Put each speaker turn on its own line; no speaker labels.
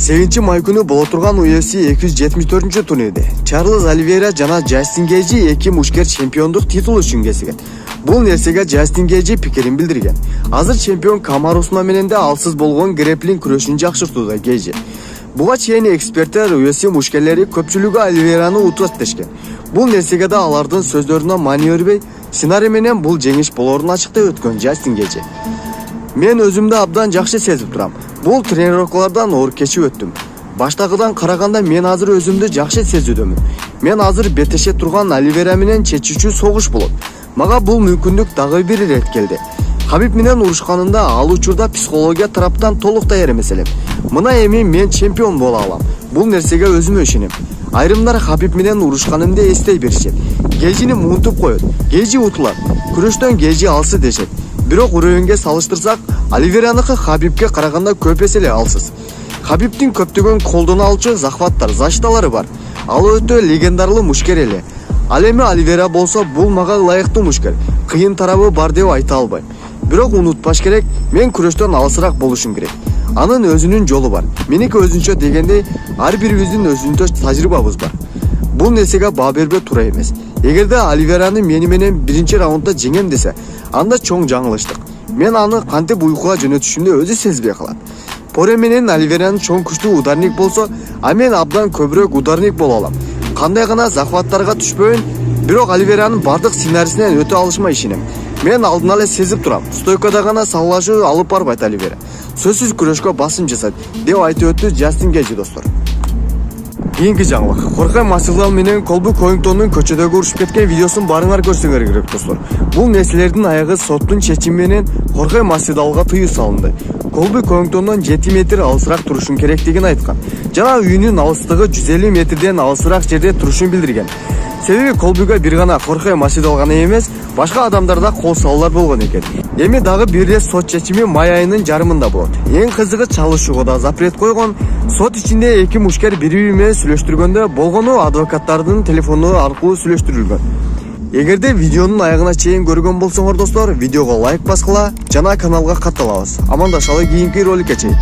8-май күнү боло турган UFC 274-турнирде Чарльз Оливейра жана Джастин Гейджи эки мушкер чемпиондук титул үчүн кесиген. Бул нерсеге Джастин Гейджи пикирин билдирген. Азыр чемпион Камар Усман менен да алсыз болгон грэпплинг күрөшүн жакшыртууда Гейджи. Буга чейин эксперттер UFC мушкерлери көпчүлүгү Оливейраны утат дешкен. Бул нерсеге да алардын сөздөрүнө маани бербей, сценарий менен бул жеңиш болорун ачыктай өткөн Джастин Гейджи. Мен өзүмдү абдан жакшы сезип турам. Бул тренировкалардан оор кечип өттүм. Баштагыдан караганда мен азыр өзүмдү жакшы сезүүдөмүн. Мен азыр бетеше турган Оливейра менен чечүүчү согуш болот. Мага бул мүмкүндүк дагы бир ирет келди. Хабиб менен урушканында ал учурда психология тараптан толук даяр эмес элем. Мына эми мен чемпион боло алам. Бул нерсеге өзүм ишенем. Айрымдар Хабиб менен урушканымды эстей беришет. Гейджини муунтуп коет. Гейджи утулат. Күрөштөн Гейджи алсы дешет. Бирок үрөөнгө салыштырсак, Оливейраныкы Хабибке караганда көп эсе эле алсыз. Хабибдин көптөгөн колдоно алчу захваттар, защиталары бар. Ал өтө легендарлуу мушкер эле. Ал эми Оливейра болсо бул мага ылайыктуу мушкер. Кыйын тарабы бар деп айта албайм. Бирок унутпаш керек, мен күрөштөн алысыраак болушум керек. Анын өзүнүн жолу бар. Меники өзүнчө дегенде ар бирибиздин өзүнчө тажрыйбабыз бар. Бул нерсеге баа бербей тура эмес. Эгерде Оливейраны мени менен биринчи раундда жеңем десе, анда чоң жаңылыштык. Мен аны кантип уйкуга жөнөтүшүмдү өзү сезбей калат. Поре менен Оливейранын чоң күчтүү ударник болсо, а мен абдан көбүрөөк ударник боло алам. Кандай гана захваттарга түшпөйүн, бирок Оливейранын бардык сценарийсинен өтө алышмай ишенем. Мен алдын ала сезип турам. Стойкада гана саллашуу алып барбайт Оливейра. Сөзсүз күрөшкө басым жасайт, деп айтып өттү Джастин Гейджи достор. Кийинки жаңылык. Хорхе Масвидал менен Колби Коингтондун көчөдөгү урушуп кеткен видеосун барыңар көрсөңөр керек достор. Бул нерселердин аягы соттун чечими менен Хорхе Масвидалга тыюу салынды. Колби Коингтондон 7 метр алысыраак турушун керектигин айткан. Жана үйүнүн алыстыгы 150 метрден алысыраак жерде турушун билдирген. Себеби Колбиге бир гана Хорхе Масвидал гана эмес, башка адамдарда кол салуулар болгон экен. Эми дагы бир рет сот чечими май айынын жарымында болот. Эң кызыгы чалышууга да запрет койгон. Сот ичинде эки мушкер бири-бири менен сүйлөштүргөндө болгону адвокаттардын телефону аркылуу сүйлөштүрүлгөн. Эгерде видеонун аягына чейин көргөн болсоңор достор, видеого лайк баскыла жана каналга катталабыз. Амандашалы кийинки роликке чейин.